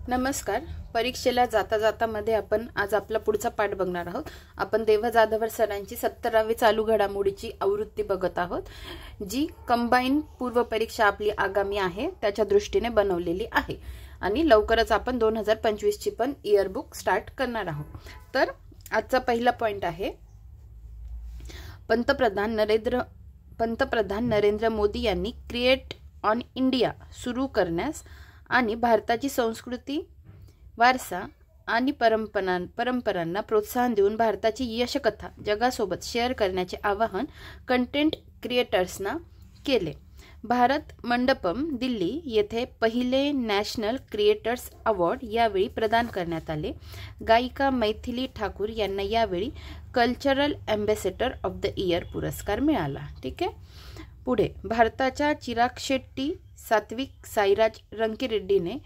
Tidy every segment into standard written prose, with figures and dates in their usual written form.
नमस्कार. परीक्षेला जाता जाता मध्ये आपण आज आपला पुढचा पाठ बघणार आहोत. आपण देवा जाधवर सरांची 17वी चालू घडामोडीची आवृत्ती बघत आहोत, जी कंबाईन पूर्व परीक्षा आपली आगामी आहे त्याच्या दृष्टीने बनवलेली आहे आणि लवकरच आपण 2025 ची पण इयर बुक स्टार्ट करणार आहोत. तर आजचा पहिला पॉइंट आहे, पंतप्रधान नरेंद्र मोदी यांनी क्रिएट ऑन इंडिया सुरू करण्यास आणि भारताची संस्कृती, वारसा आणि परंपरांना प्रोत्साहन देऊन भारताची यशकथा जगासोबत शेअर करण्याचे आवाहन कंटेंट क्रिएटर्सना केले. भारत मंडपम दिल्ली येथे पहिले नॅशनल क्रिएटर्स अवॉर्ड यावेळी प्रदान करण्यात आले. गायिका मैथिली ठाकूर यांना यावेळी cultural ambassador of the year पुरस्कार मिळाला. ठीक आहे. पुढे भारताच्या Chirag Shetty, Satwik Sairaj रंकीरेड्डीने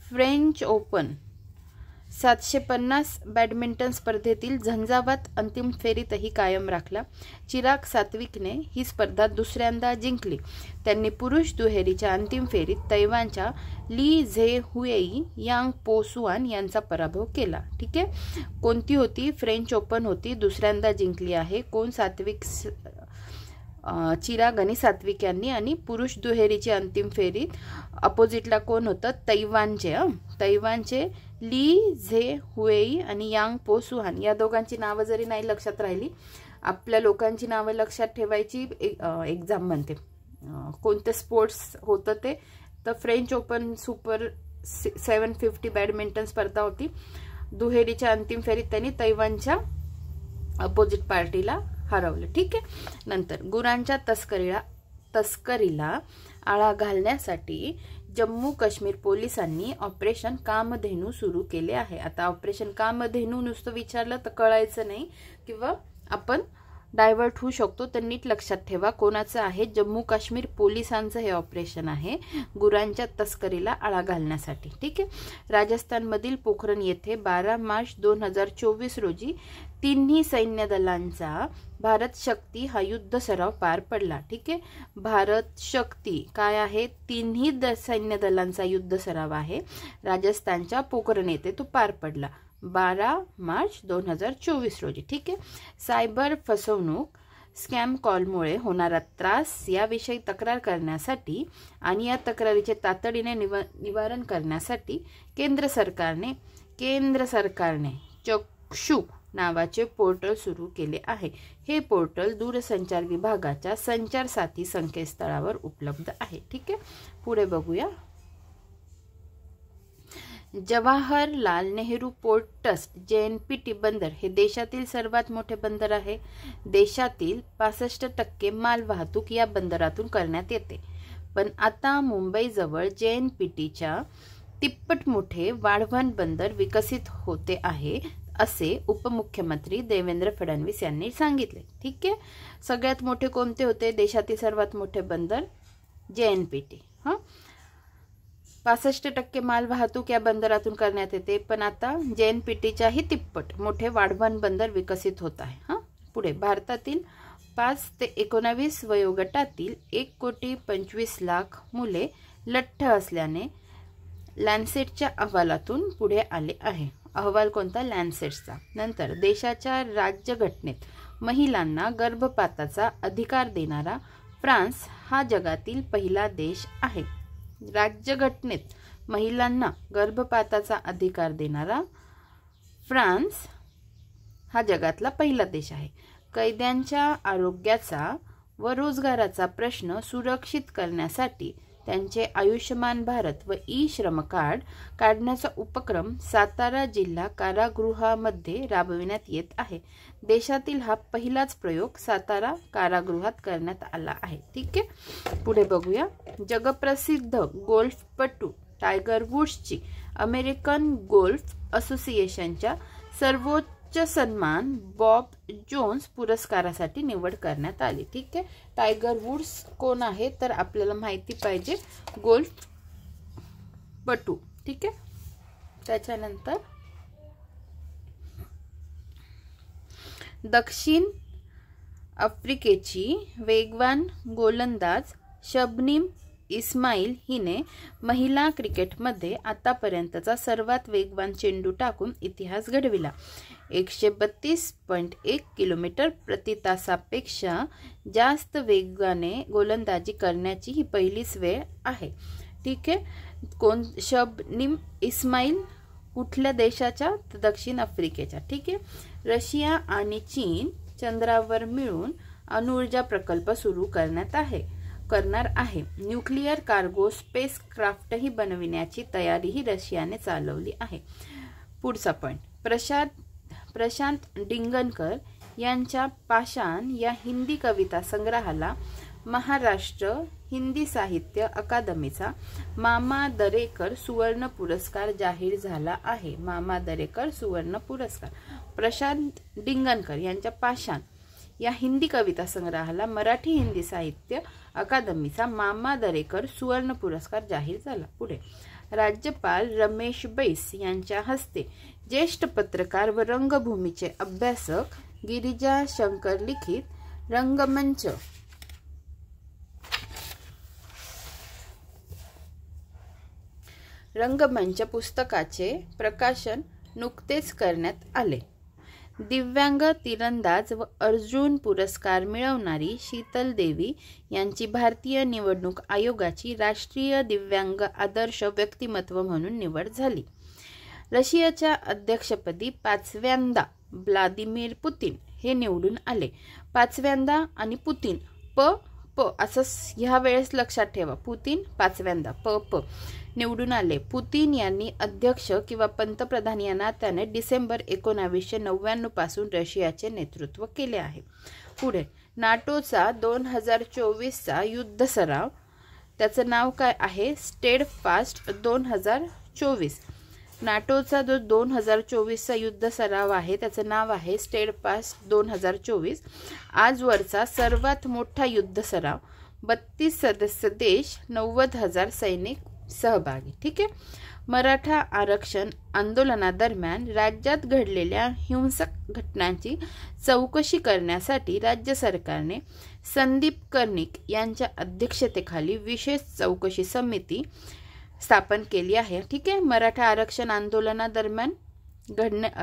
French open 750 badminton स्पर्धेतील झंझावात अंतिम फेरीतही कायम राखला. चिराग सात्विकने ही स्पर्धा दुसऱ्यांदा जिंकली. त्यांनी पुरुष दुहेरीच्या अंतिम फेरीत तैवानच्या ली झे हुएई यांग पो सुआन यांचा पराभव केला. ठीक आहे. कोणती होती? फ्रेंच ओपन होती, दुसऱ्यांदा जिंकली आहे. कोण? सात्विक, चिराग आणि सात्विक यांनी. आणि पुरुष दुहेरीची अंतिम फेरीत अपोजिटला कोण होतं? तैवानचे ली झे हुएई आणि यांग पो सुहान या दोघांची नावं जरी नाही लक्षात राहिली, आपल्या लोकांची नावं लक्षात ठेवायची एक्झाम म्हणते. कोणतं स्पोर्ट्स होतं ते? तर फ्रेंच ओपन सुपर 750 बॅडमिंटन स्पर्धा होती. दुहेरीच्या अंतिम फेरीत त्यांनी तैवानच्या अपोजिट पार्टीला हरवलं. ठीक आहे. नंतर गुरांच्या तस्करीला आळा घालण्यासाठी जम्मू काश्मीर पोलिसांनी ऑपरेशन कामधेनू सुरू केले आहे. आता ऑपरेशन कामधेनू नुसतं विचारलं तर कळायचं नाही किंवा आपण डायव्हर्ट होऊ शकतो, तर नीट लक्षात ठेवा कोणाचं आहे. जम्मू काश्मीर पोलिसांचं हे ऑपरेशन आहे गुरांच्या तस्करीला आळा घालण्यासाठी. ठीक आहे. राजस्थानमधील पोखरण येथे 12 मार्च 2024 रोजी तिन्ही सैन्य दलांचा भारत शक्ती हा युद्ध सराव पार पडला. ठीक आहे. भारत शक्ती काय आहे? तिन्ही सैन्य दलांचा युद्ध सराव आहे. राजस्थानच्या पोखरण येथे तो पार पडला 12 मार्च 2024 रोजी. ठीक आहे. सायबर फसवणूक, स्कॅम कॉलमुळे होणारा त्रास याविषयी तक्रार करण्यासाठी आणि या तक्रारीचे तातडीने निवारण करण्यासाठी केंद्र सरकारने चक्षु नावाचे पोर्टल सुरू केले आहे. हे पोर्टल दूरसंचार विभागाच्या संचार साथी संकेतस्थळावर उपलब्ध आहे. ठीक आहे. पुढे बघूया. Jawaharlal Nehru port trust JNPT बंदर हे देशातील सर्वात मोठे बंदर आहे. देशातील 65% मालवाहतूक या बंदरातून करण्यात येते. पण आता मुंबईजवळ JNPTच्या तिप्पट मोठे वाढवण बंदर विकसित होते आहे, असे उपमुख्यमंत्री देवेंद्र फडणवीस यांनी सांगितले. ठीक आहे. सगळ्यात मोठे कोणते होते? देशातील सर्वात मोठे बंदर JNPT. 65% माल वाहतूक या बंदरातून करण्यात येते, पण आता JNPTच्याही तिप्पट मोठे वाढवण बंदर विकसित होत आहे. पुढे भारतातील 5 ते 19 वयोगटातील 1,25,00,000 मुले लठ्ठ असल्याने लॅन्सेटच्या अहवालातून पुढे आले आहे. अहवाल कोणता? लॅन्सेटचा. नंतर देशाच्या राज्यघटनेत महिलांना गर्भपाताचा अधिकार देणारा फ्रान्स हा जगातील पहिला देश आहे. राज्यघटनेत महिलांना गर्भपाताचा अधिकार देणारा फ्रान्स हा जगातला पहिला देश आहे. कैद्यांच्या आरोग्याचा व रोजगाराचा प्रश्न सुरक्षित करण्यासाठी त्यांचे आयुष्यमान भारत व श्रम कार्ड काढण्याचा उपक्रम सातारा जिल्हा कारागृहामध्ये राबविण्यात येत आहे. देशातील हा पहिलाच प्रयोग सातारा कारागृहात करण्यात आला आहे. ठीक आहे. पुढे बघूया. जगप्रसिद्ध गोल्फपटू टायगर वुड्सची अमेरिकन गोल्फ असोसिएशनच्या सर्वोच्च सन्मान बॉब जोन्स पुरस्कारासाठी निवड करण्यात आली. ठीक आहे. टायगर वुड्स कोण आहे? तर आपल्याला माहिती पाहिजे, गोल्फ पटू. ठीक आहे. त्याच्यानंतर दक्षिण आफ्रिकेची वेगवान गोलंदाज शबनीम इस्माईल हिने महिला क्रिकेटमध्ये आतापर्यंतचा सर्वात वेगवान चेंडू टाकून इतिहास घडविला. 132.1 किलोमीटर प्रति तासापेक्षा जास्त वेगाने गोलंदाजी करण्याची ही पहिलीच वेळ आहे. ठीक आहे. शबनीम इस्माईल कुठल्या देशाच्या? दक्षिण आफ्रिकेच्या. ठीक आहे. रशिया आणि चीन चंद्रावर मिळून अणुऊर्जा प्रकल्प सुरू करणार आहे. न्यूक्लिअर कार्गो स्पेस क्राफ्टही बनविण्याची तयारीही रशियाने चालवली आहे. पुढचा पॉइंट, प्रशांत डिंगनकर यांच्या पाषाण या हिंदी कविता संग्रहाला महाराष्ट्र हिंदी साहित्य अकादमीचा मामा दरेकर सुवर्ण पुरस्कार जाहीर झाला आहे. मामा दरेकर सुवर्ण पुरस्कार. प्रशांत डिंगनकर यांच्या पाषाण या हिंदी कविता संग्रहाला मराठी हिंदी साहित्य अकादमीचा मामा दरेकर सुवर्ण पुरस्कार जाहीर झाला. पुढे, राज्यपाल रमेश बैस यांच्या हस्ते ज्येष्ठ पत्रकार व रंगभूमीचे अभ्यासक गिरिजा शंकर लिखित रंगमंच पुस्तकाचे प्रकाशन नुकतेच करण्यात आले. दिव्यांग तीरंदाज व अर्जुन पुरस्कार मिळवणारी शीतल देवी यांची भारतीय निवडणूक आयोगाची राष्ट्रीय दिव्यांग आदर्श व्यक्तिमत्व म्हणून निवड झाली. रशियाच्या अध्यक्षपदी 5व्यांदा व्लादिमीर पुतिन हे निवडून आले. 5व्यांदा आणि पुतिन प असं ह्या वेळेस लक्षात ठेवा. पुतिन 5व्यांदा प निवडून आले. पुतिन यांनी अध्यक्ष किंवा पंतप्रधान या नात्याने डिसेंबर 1999 पासून रशियाचे नेतृत्व केले आहे. पुढे, नाटोचा 2024चा युद्ध सराव, त्याचं नाव काय आहे? स्टेडफास्ट 2024. नाटोचा जो 2024चा युद्ध सराव आहे त्याचं नाव आहे स्टेडफास्ट 2024. आजवरचा सर्वात मोठा युद्ध सराव. 32 सदस्य देश, 90,000 सैनिक सहभागी. ठीक आहे. मराठा आरक्षण आंदोलनादरम्यान राज्यात घडलेल्या हिंसक घटनांची चौकशी करण्यासाठी राज्य सरकारने संदीप कर्णिक यांच्या अध्यक्षतेखाली विशेष चौकशी समिती स्थापन केली आहे. ठीक आहे. मराठा आरक्षण आंदोलनादरम्यान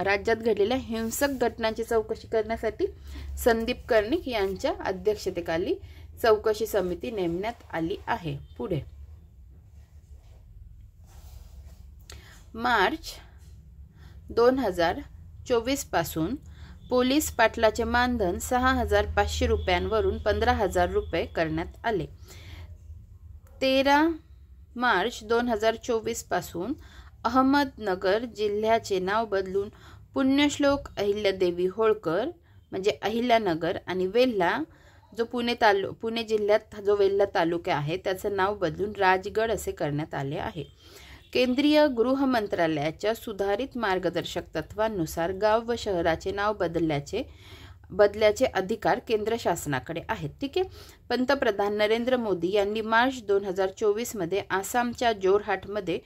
राज्यात घडलेल्या हिंसक घटनांची चौकशी करण्यासाठी संदीप कर्णिक यांच्या अध्यक्षतेखाली चौकशी समिती नेमण्यात आली आहे. पुढे, मार्च 2024 पासून पोलीस पाटलाचे मानधन 6,500 रुपयांवरून 15,000 रुपये करण्यात आले. 13 मार्च 2024 पासून अहमदनगर जिल्ह्याचे नाव बदलून पुण्यश्लोक अहिल्यादेवी होळकर म्हणजे अहिल्यानगर आणि वेल्हा जो पुणे जिल्ह्यात जो वेल्हा तालुका आहे त्याचं नाव बदलून राजगड असे करण्यात आले आहे. केंद्रीय गृह मंत्रालयाच्या सुधारित मार्गदर्शक तत्वांनुसार गाव व शहराचे नाव बदल्याचे अधिकार केंद्र शासनाकडे आहेत. ठीक आहे. पंतप्रधान नरेंद्र मोदी यांनी मार्च 2024 मध्ये आसामच्या जोरहाटमध्ये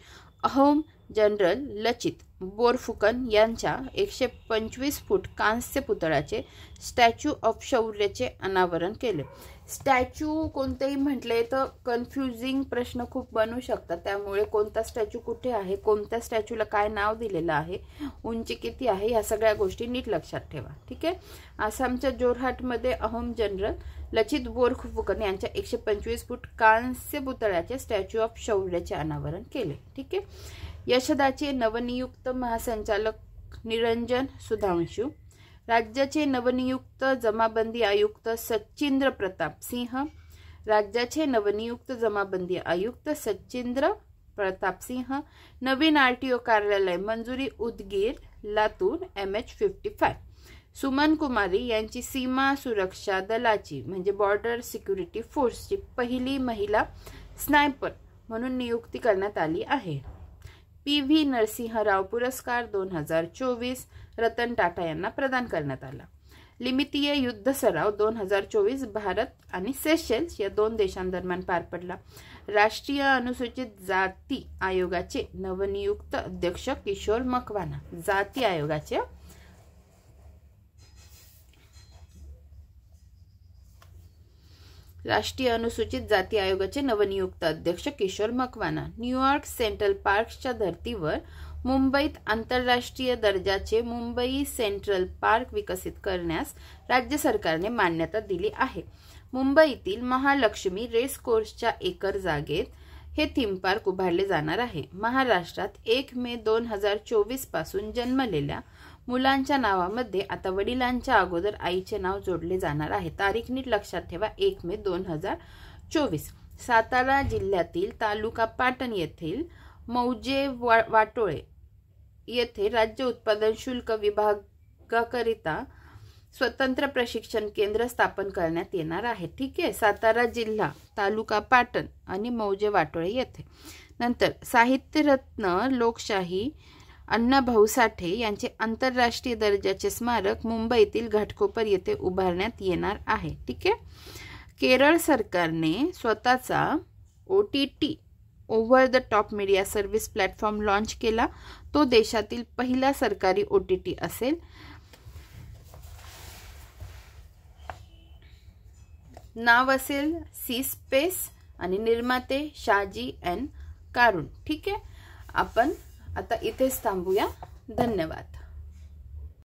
अहोम जनरल लचित बोरफुकन यांच्या 125 फूट कांस्य पुतळ्याचे स्टॅच्यू ऑफ शौर्याचे अनावरण केले. स्टॅच्यू कोणतेही म्हटले तर कन्फ्युजिंग प्रश्न खूप बनू शकतात. त्यामुळे कोणता स्टॅच्यू कुठे आहे, कोणत्या स्टॅच्यूला काय नाव दिलेलं आहे, उंची किती आहे, ह्या सगळ्या गोष्टी नीट लक्षात ठेवा. ठीक आहे. आसामच्या जोरहाटमध्ये अहोम जनरल लचित बोरफुकन यांच्या 125 फूट कांस्य पुतळ्याचे स्टॅच्यू ऑफ शौर्याचे अनावरण केले. ठीक आहे. यशदाचे नवनियुक्त महासंचालक निरंजन सुधांशू, राज्याचे नवनियुक्त जमाबंदी आयुक्त सचिंद्र प्रताप सिंह, राज्याचे नवनियुक्त जमाबंदी आयुक्त सचिंद्र प्रताप सिंह, नवीन आरटीओ कार्यालय मंजुरी उदगीर लातूर MH55, सुमन कुमारी यांची सीमा सुरक्षा दलाची म्हणजे बॉर्डर सिक्युरिटी फोर्सची पहिली महिला स्नायपर म्हणून नियुक्ती करण्यात आली आहे. PV नरसिंहराव पुरस्कार 2024 रतन टाटा यांना प्रदान करण्यात आला. लिमितीय युद्ध सराव 2024 भारत आणि सेशेल्स या 2 देशांदरम्यान पार पडला. राष्ट्रीय अनुसूचित जाती आयोगाचे नवनियुक्त अध्यक्ष किशोर मकवाना. जाती आयोगाचे राष्ट्रीय अनुसूचित जाती आयोगाचे नवनियुक्त अध्यक्ष किशोर मकवाना. न्यूयॉर्क सेंट्रल पार्कच्या धर्तीवर मुंबईत आंतरराष्ट्रीय दर्जाचे मुंबई सेंट्रल पार्क विकसित करण्यास राज्य सरकारने मान्यता दिली आहे. मुंबईतील महालक्ष्मी रेस कोर्सच्या एकर जागेत हे थीम पार्क उभारले जाणार आहे. महाराष्ट्रात 1 मे 2024 पासून जन्मलेल्या मुलांच्या नावामध्ये आता वडिलांच्या अगोदर आईचे नाव जोडले जाणार आहे. तारीख नीट लक्षात ठेवा, 1 मे 2024. सातारा जिल्ह्यातील तालुका पाटण येथील मौजे वाटोळे येथे राज्य उत्पादन शुल्क विभागाकरिता स्वतंत्र प्रशिक्षण केंद्र स्थापन करण्यात येणार आहे. ठीक आहे. सातारा जिल्हा, तालुका पाटण आणि मौजे वाटोळे येथे. नंतर साहित्यरत्न लोकशाही अण्णाभाऊ साठे यांचे आंतरराष्ट्रीय दर्जाचे स्मारक मुंबईतील घाटकोपर येथे उभारण्यात येणार आहे. ठीक आहे. केरळ सरकारने स्वतःचा OTT over the top media service platform launch केला. तो देशातील पहिला सरकारी OTT असेल. नाव असेल सी स्पेस आणि निर्माते शाजी N कारुण. ठीक आहे. आपण आता इथेच थांबूया. धन्यवाद.